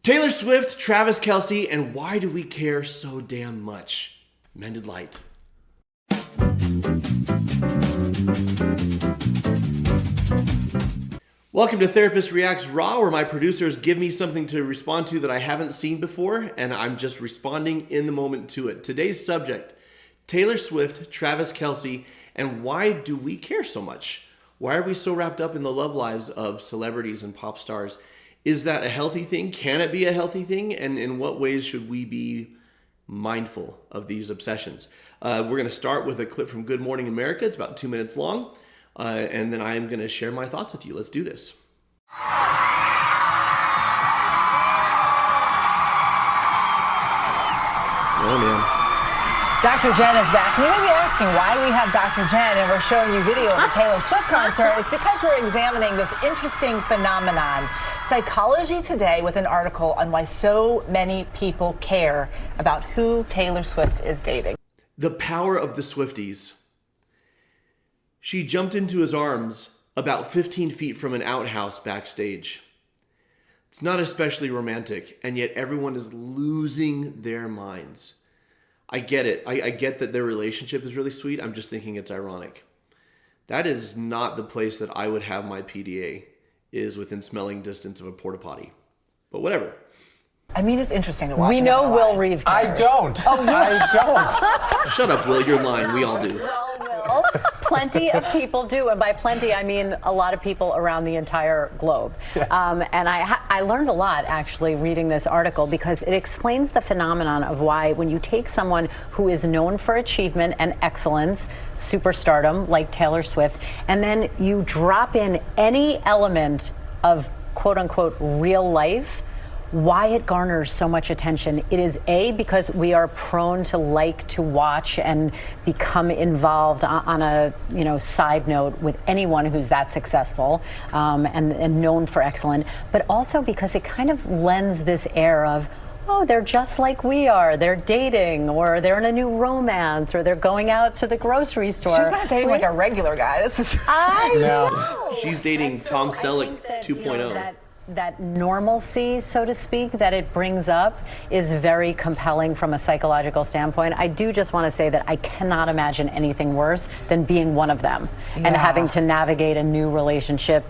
Taylor Swift, Travis Kelce, and why do we care so damn much? Mended Light. Welcome to Therapist Reacts Raw, where my producers give me something to respond to that I haven't seen before, and I'm just responding in the moment to it. Today's subject, Taylor Swift, Travis Kelce, and why do we care so much? Why are we so wrapped up in the love lives of celebrities and pop stars? Is that a healthy thing? Can it be a healthy thing? And in what ways should we be mindful of these obsessions? We're going to start with a clip from Good Morning America. It's about 2 minutes long. And then I am going to share my thoughts with you. Let's do this. Oh, man. Dr. Jen is back. You may be asking why do we have Dr. Jen and we're showing you video of the Taylor Swift concert. It's because we're examining this interesting phenomenon. Psychology Today with an article on why so many people care about who Taylor Swift is dating. The power of the Swifties. She jumped into his arms about 15 feet from an outhouse backstage. It's not especially romantic, and yet everyone is losing their minds. I get it. I get that their relationship is really sweet. I'm just thinking it's ironic. That is not the place that I would have my PDA, is within smelling distance of a porta potty. But whatever. I mean, it's interesting to watch. We know Will Reeve cares. I don't. Oh, I don't. Shut up, Will. You're lying. We all do. Well, plenty of people do, and by plenty I mean a lot of people around the entire globe. And I learned a lot actually reading this article because it explains the phenomenon of why when you take someone who is known for achievement and excellence, superstardom like Taylor Swift, and then you drop in any element of quote unquote real life, why it garners so much attention. It is because we are prone to like to watch and become involved on a side note with anyone who's that successful and known for excellence, but also because it kind of lends this air of, oh, they're just like we are. They're dating, or they're in a new romance, or they're going out to the grocery store. She's not dating like a regular guy. This is I know. She's dating Tom Selleck 2.0. That normalcy, so to speak, that it brings up is very compelling from a psychological standpoint. I do just want to say that I cannot imagine anything worse than being one of them and having to navigate a new relationship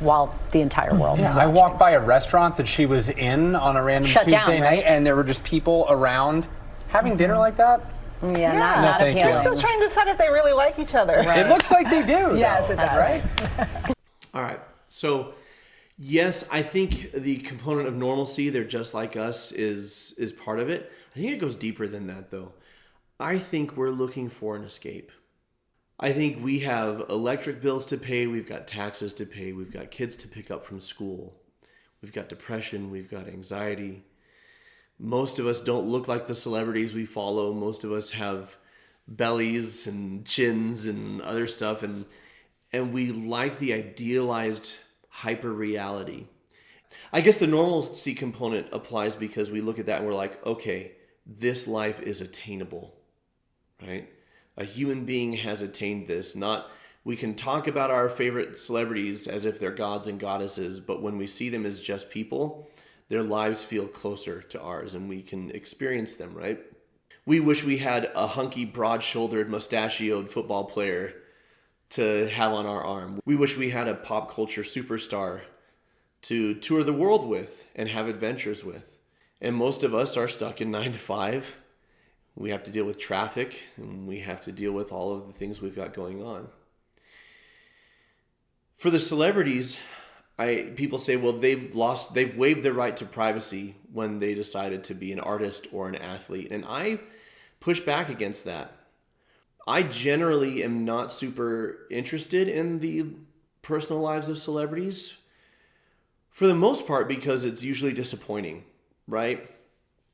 while the entire world is watching. I walked by a restaurant that she was in on a random Tuesday night, and there were just people around having dinner like that. Yeah, not thank you. appealing. They're still trying to decide if they really like each other. Right. It looks like they do. Yes, though. it does. Right? All right. So, yes, I think the component of normalcy, they're just like us, is part of it. I think it goes deeper than that, though. I think we're looking for an escape. I think we have electric bills to pay, we've got taxes to pay, we've got kids to pick up from school, we've got depression, we've got anxiety. Most of us don't look like the celebrities we follow. Most of us have bellies and chins and other stuff, and we like the idealized hyper reality. I guess the normalcy component applies because we look at that and we're like, okay, this life is attainable, right? A human being has attained this. We can talk about our favorite celebrities as if they're gods and goddesses, but when we see them as just people, their lives feel closer to ours and we can experience them, right? We wish we had a hunky, broad-shouldered, mustachioed football player to have on our arm. We wish we had a pop culture superstar to tour the world with and have adventures with. And most of us are stuck in 9 to 5. We have to deal with traffic, and we have to deal with all of the things we've got going on. For the celebrities, people say, well, they've waived their right to privacy when they decided to be an artist or an athlete. And I push back against that. I generally am not super interested in the personal lives of celebrities, for the most part because it's usually disappointing, right?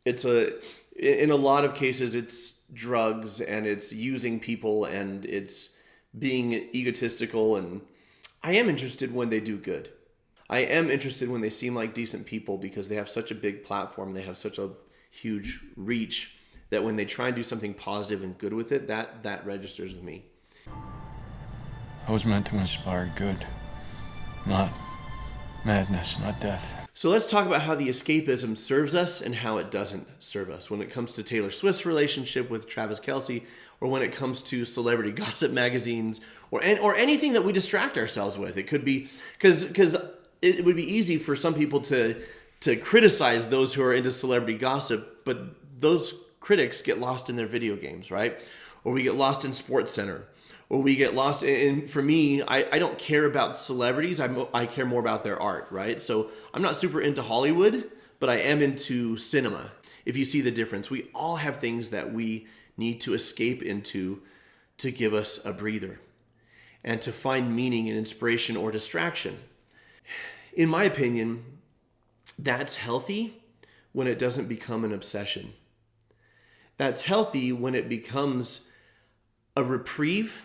In a lot of cases, it's drugs and it's using people and it's being egotistical. And I am interested when they do good. I am interested when they seem like decent people because they have such a big platform. They have such a huge reach that when they try and do something positive and good with it, that registers with me. I was meant to inspire good, not Madness, not death. So let's talk about how the escapism serves us and how it doesn't serve us when it comes to Taylor Swift's relationship with Travis Kelce, or when it comes to celebrity gossip magazines, or anything that we distract ourselves with. It could be because it would be easy for some people to criticize those who are into celebrity gossip, but those critics get lost in their video games, right? Or we get lost in SportsCenter, or we get lost in, for me, I don't care about celebrities. I care more about their art, right? So I'm not super into Hollywood, but I am into cinema. If you see the difference, we all have things that we need to escape into to give us a breather and to find meaning and inspiration or distraction. In my opinion, that's healthy when it doesn't become an obsession. That's healthy when it becomes a reprieve,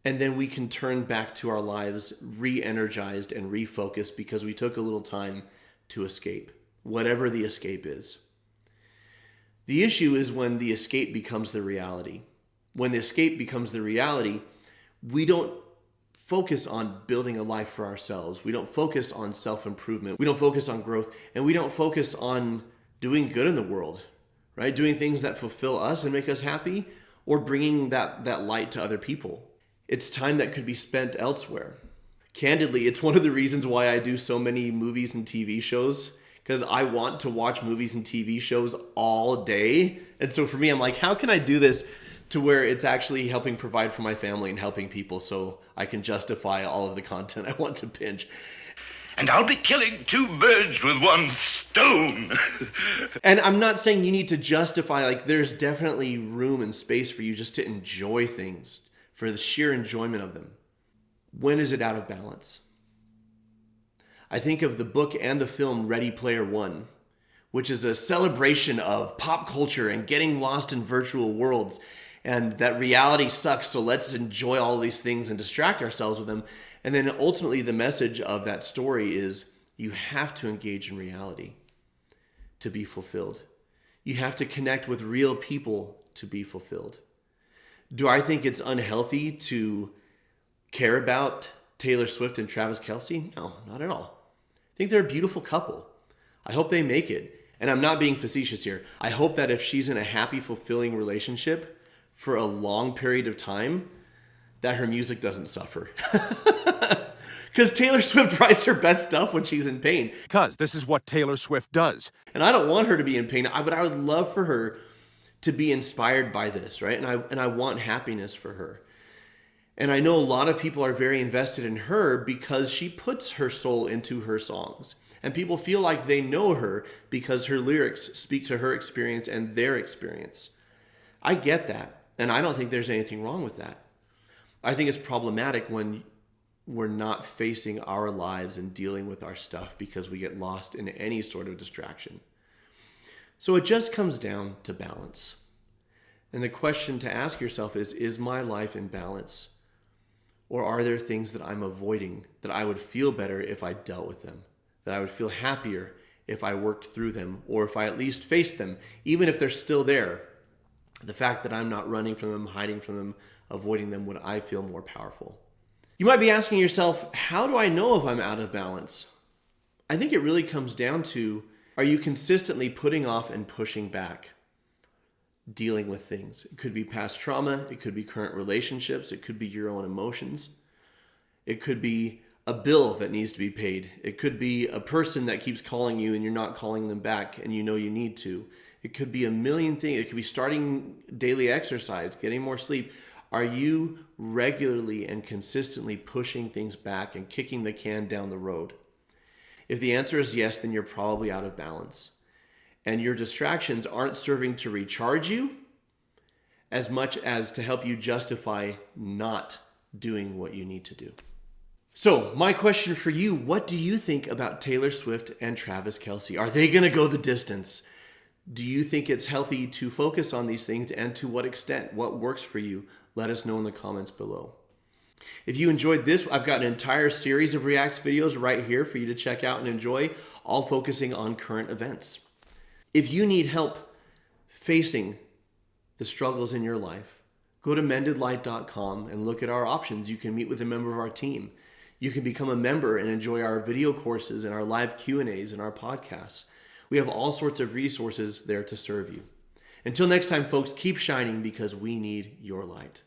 and then we can turn back to our lives re-energized and refocused because we took a little time to escape, whatever the escape is. The issue is when the escape becomes the reality. When the escape becomes the reality, we don't focus on building a life for ourselves. We don't focus on self-improvement. We don't focus on growth, and we don't focus on doing good in the world, right? Doing things that fulfill us and make us happy, or bringing that light to other people. It's time that could be spent elsewhere. Candidly, it's one of the reasons why I do so many movies and TV shows, because I want to watch movies and TV shows all day. And so for me, I'm like, how can I do this to where it's actually helping provide for my family and helping people so I can justify all of the content I want to binge? And I'll be killing 2 birds with 1 stone. And I'm not saying you need to justify, like, there's definitely room and space for you just to enjoy things, for the sheer enjoyment of them. When is it out of balance? I think of the book and the film Ready Player One, which is a celebration of pop culture and getting lost in virtual worlds, and that reality sucks, so let's enjoy all these things and distract ourselves with them. And then ultimately the message of that story is you have to engage in reality to be fulfilled. You have to connect with real people to be fulfilled. Do I think it's unhealthy to care about Taylor Swift and Travis Kelce? No, not at all. I think they're a beautiful couple. I hope they make it. And I'm not being facetious here. I hope that if she's in a happy, fulfilling relationship for a long period of time, that her music doesn't suffer. Because Taylor Swift writes her best stuff when she's in pain. Because this is what Taylor Swift does. And I don't want her to be in pain, but I would love for her to be inspired by this, right? And I want happiness for her. And I know a lot of people are very invested in her because she puts her soul into her songs. And people feel like they know her because her lyrics speak to her experience and their experience. I get that. And I don't think there's anything wrong with that. I think it's problematic when we're not facing our lives and dealing with our stuff because we get lost in any sort of distraction. So it just comes down to balance. And the question to ask yourself is my life in balance? Or are there things that I'm avoiding that I would feel better if I dealt with them? That I would feel happier if I worked through them, or if I at least faced them, even if they're still there. The fact that I'm not running from them, hiding from them, avoiding them, would I feel more powerful? You might be asking yourself, how do I know if I'm out of balance? I think it really comes down to, are you consistently putting off and pushing back, dealing with things? It could be past trauma, it could be current relationships, it could be your own emotions, it could be a bill that needs to be paid, it could be a person that keeps calling you and you're not calling them back and you know you need to. It could be a million things. It could be starting daily exercise, getting more sleep. Are you regularly and consistently pushing things back and kicking the can down the road? If the answer is yes, then you're probably out of balance. And your distractions aren't serving to recharge you as much as to help you justify not doing what you need to do. So my question for you, what do you think about Taylor Swift and Travis Kelce? Are they going to go the distance? Do you think it's healthy to focus on these things, and to what extent? What works for you? Let us know in the comments below. If you enjoyed this, I've got an entire series of Reacts videos right here for you to check out and enjoy, all focusing on current events. If you need help facing the struggles in your life, go to mendedlight.com and look at our options. You can meet with a member of our team. You can become a member and enjoy our video courses and our live Q&As and our podcasts. We have all sorts of resources there to serve you. Until next time, folks, keep shining because we need your light.